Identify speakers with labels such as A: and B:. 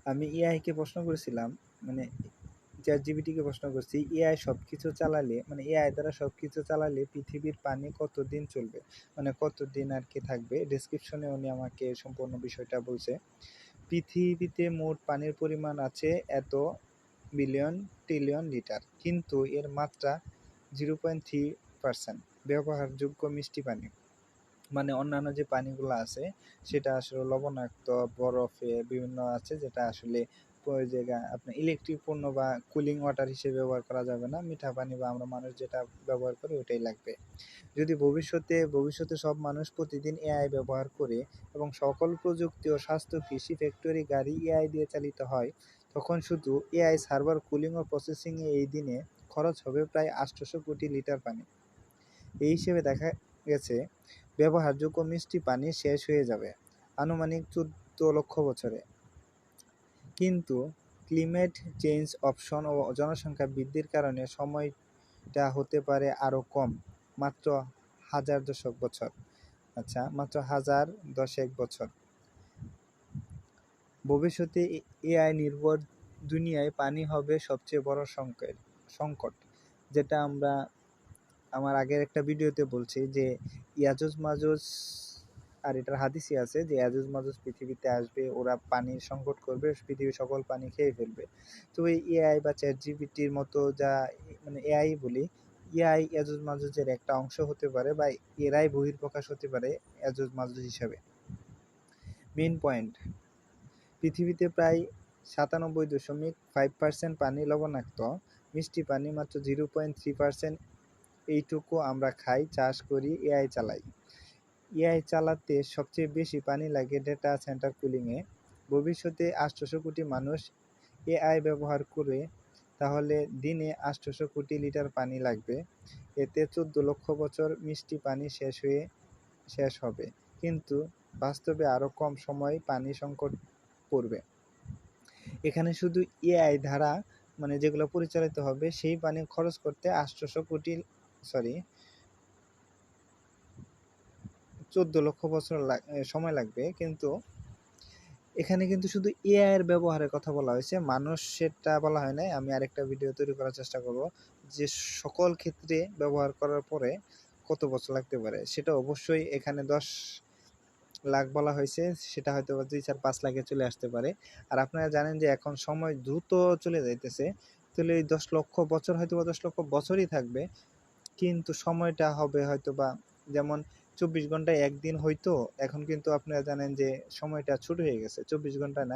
A: আমি এআইকে প্রশ্ন করেছিলাম, মানে চ্যাটজিপিটিকে প্রশ্ন করছি, এআই সব কিছু চালালে, মানে এআই দ্বারা সব কিছু চালালে পৃথিবীর পানি কতদিন চলবে, মানে কতদিন আর কি থাকবে। ডেসক্রিপশনে উনি আমাকে সম্পূর্ণ বিষয়টা বলছে। পৃথিবীতে মোট পানির পরিমাণ আছে এত বিলিয়ন ট্রিলিয়ন লিটার, কিন্তু এর মাত্রা 0.3% ব্যবহারযোগ্য মিষ্টি পানি। মানে অন্যান্য যে পানিগুলো আছে সেটা আসলে লবণাক্ত, বরফে বিভিন্ন আছে, যেটা আসলে ওই জায়গায় আপনার ইলেকট্রিক পণ্য বা কুলিং ওয়াটার হিসেবে ব্যবহার করা যাবে না। মিঠা পানি বা আমরা মানুষ যেটা ব্যবহার করি ওটাই লাগবে। যদি ভবিষ্যতে সব মানুষ প্রতিদিন এআই ব্যবহার করে এবং সকল প্রযুক্তি ও স্বাস্থ্য, কৃষি, ফ্যাক্টরি, গাড়ি এআই দিয়ে চালিত হয়, তখন শুধু এআই সার্ভার, কুলিং ও প্রসেসিংয়ে এই দিনে খরচ হবে প্রায় 800 কোটি লিটার পানি। এই হিসেবে দেখা গেছে ব্যবহারযোগ্য মিষ্টি পানি শেষ হয়ে যাবে আনুমানিক 14 লক্ষ বছরে। কিন্তু ক্লাইমেট চেঞ্জ, অপশন ও জনসংখ্যা বৃদ্ধির কারণে সময়টা হতে পারে আরও কম, মাত্র হাজার দশক বছর। আচ্ছা, মাত্র হাজার দশেক বছর। ভবিষ্যতে এআই নির্ভর দুনিয়ায় পানি হবে সবচেয়ে বড় সংকট, যেটা আমার আগের একটা ভিডিওতে বলছি যে ইয়াজুজ মাজুজ, আর এটার হাদিসই আছে যে ইয়াজুজ মাজুজ পৃথিবীতে আসবে, ওরা পানির সংকট করবে, পৃথিবীর সকল পানি খেয়ে ফেলবে। তো এই এআই বা চ্যাটজিপিটির মতো যা, মানে এআই বলি, এআই ইয়াজুজ মাজুজের একটা অংশ হতে পারে বা এরাই বহিঃপ্রকাশ হতে পারে ইয়াজুজ মাজুজ হিসাবে। মেইন পয়েন্ট, পৃথিবীতে প্রায় 97.5% পানি লবণাক্ত, মিষ্টি পানি মাত্র 0.3%। এইটুকু আমরা খাই, চাষ করি, এআই চালাই। এআই চালাতে সবচেয়ে বেশি পানি লাগে ডেটা সেন্টার কুলিংয়ে। ভবিষ্যতে 800 কোটি মানুষ এআই ব্যবহার করে, তাহলে দিনে 800 কোটি লিটার পানি লাগবে। এতে 14 লক্ষ বছর মিষ্টি পানি শেষ হবে, কিন্তু বাস্তবে আরও কম সময় পানি সংকট পড়বে। এখানে শুধু এআই দ্বারা, মানে যেগুলো পরিচালিত হবে, সেই পানি খরচ করতে 14 লক্ষ বছর সময় লাগবে। কিন্তু এখানে কিন্তু শুধু এআই এর ব্যবহারের কথা বলা হয়েছে, মানুষেরটা বলা হয় নাই। আমি আরেকটা ভিডিও তৈরি করার চেষ্টা করব যে সকল ক্ষেত্রে ব্যবহার করার পরে কত বছর লাগতে পারে। সেটা অবশ্যই এখানে 10 লাখ বলা হয়েছে, সেটা হয়তো 2, 4, 5 লাখে চলে আসতে পারে। আর আপনারা জানেন যে এখন সময় দ্রুত চলে যাইতেছে, তাহলে এই 10 লক্ষ বছর হয়তো বা 10 লক্ষ বছরই থাকবে, কিন্তু সময়টা হবে হয়তো বা, যেমন 24 ঘন্টায় একদিন হইতো, এখন কিন্তু আপনারা জানেন যে সময়টা ছোট হয়ে গেছে, 24 ঘন্টা না।